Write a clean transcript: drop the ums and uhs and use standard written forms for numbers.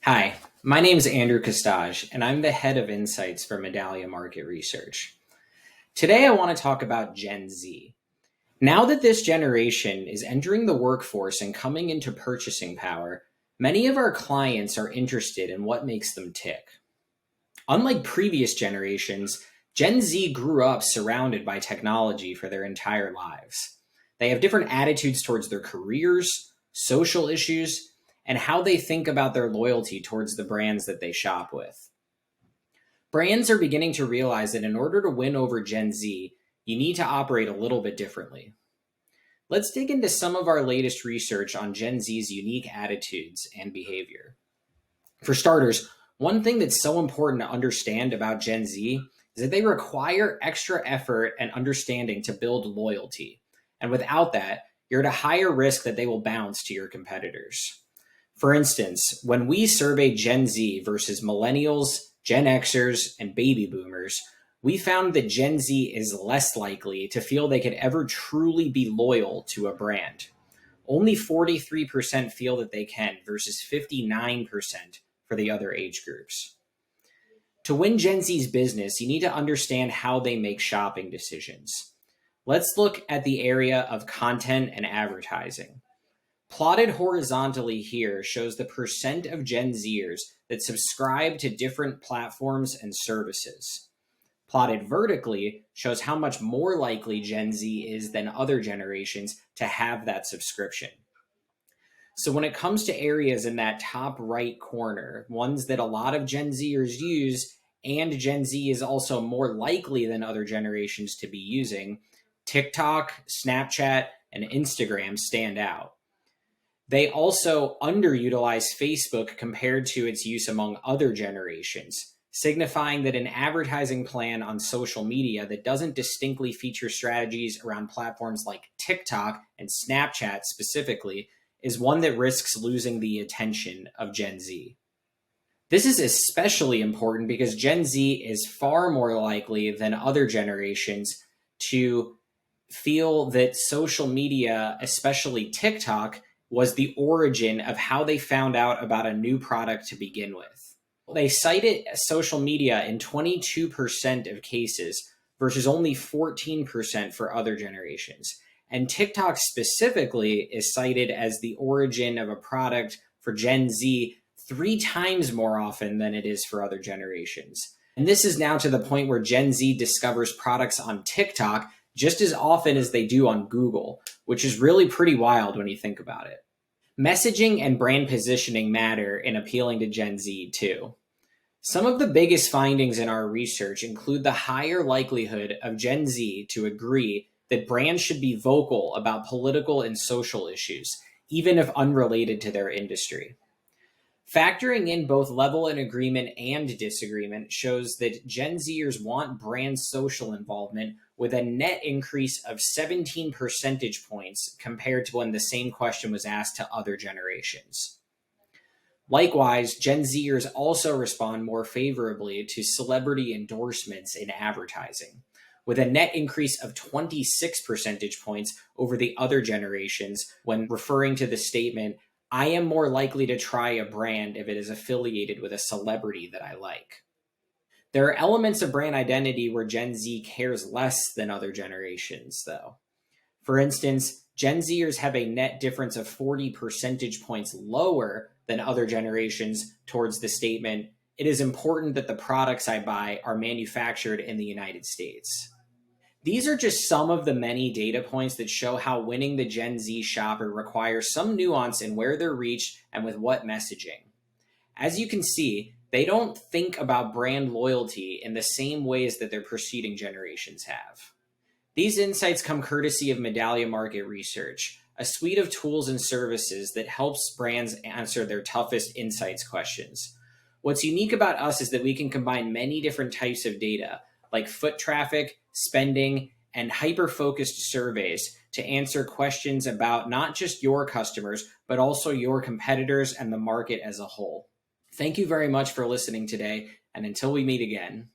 Hi, my name is Andrew Custage, and I'm the head of insights for Medallia Market Research. Today, I want to talk about Gen Z. Now that this generation is entering the workforce and coming into purchasing power, many of our clients are interested in what makes them tick. Unlike previous generations, Gen Z grew up surrounded by technology for their entire lives. They have different attitudes towards their careers, social issues, and how they think about their loyalty towards the brands that they shop with. Brands are beginning to realize that in order to win over Gen Z, you need to operate a little bit differently. Let's dig into some of our latest research on Gen Z's unique attitudes and behavior. For starters, one thing that's so important to understand about Gen Z is that they require extra effort and understanding to build loyalty. And without that, you're at a higher risk that they will bounce to your competitors. For instance, when we surveyed Gen Z versus millennials, Gen Xers, and baby boomers, we found that Gen Z is less likely to feel they could ever truly be loyal to a brand. Only 43% feel that they can versus 59% for the other age groups. To win Gen Z's business, you need to understand how they make shopping decisions. Let's look at the area of content and advertising. Plotted horizontally here shows the percent of Gen Zers that subscribe to different platforms and services. Plotted vertically shows how much more likely Gen Z is than other generations to have that subscription. So when it comes to areas in that top right corner, ones that a lot of Gen Zers use, and Gen Z is also more likely than other generations to be using, TikTok, Snapchat, and Instagram stand out. They also underutilize Facebook compared to its use among other generations, signifying that an advertising plan on social media that doesn't distinctly feature strategies around platforms like TikTok and Snapchat specifically is one that risks losing the attention of Gen Z. This is especially important because Gen Z is far more likely than other generations to feel that social media, especially TikTok, was the origin of how they found out about a new product to begin with. They cited social media in 22% of cases versus only 14% for other generations. And TikTok specifically is cited as the origin of a product for Gen Z 3 times more often than it is for other generations. And this is now to the point where Gen Z discovers products on TikTok just as often as they do on Google, which is really pretty wild when you think about it. Messaging and brand positioning matter in appealing to Gen Z too. Some of the biggest findings in our research include the higher likelihood of Gen Z to agree that brands should be vocal about political and social issues, even if unrelated to their industry. Factoring in both level of agreement and disagreement shows that Gen Zers want brand social involvement with a net increase of 17 percentage points compared to when the same question was asked to other generations. Likewise, Gen Zers also respond more favorably to celebrity endorsements in advertising, with a net increase of 26 percentage points over the other generations when referring to the statement, I am more likely to try a brand if it is affiliated with a celebrity that I like. There are elements of brand identity where Gen Z cares less than other generations, though. For instance, Gen Zers have a net difference of 40 percentage points lower than other generations towards the statement, it is important that the products I buy are manufactured in the United States. These are just some of the many data points that show how winning the Gen Z shopper requires some nuance in where they're reached and with what messaging. As you can see, they don't think about brand loyalty in the same ways that their preceding generations have. These insights come courtesy of Medallia Market Research, a suite of tools and services that helps brands answer their toughest insights questions. What's unique about us is that we can combine many different types of data, like foot traffic, spending, and hyper-focused surveys to answer questions about not just your customers, but also your competitors and the market as a whole. Thank you very much for listening today, and until we meet again.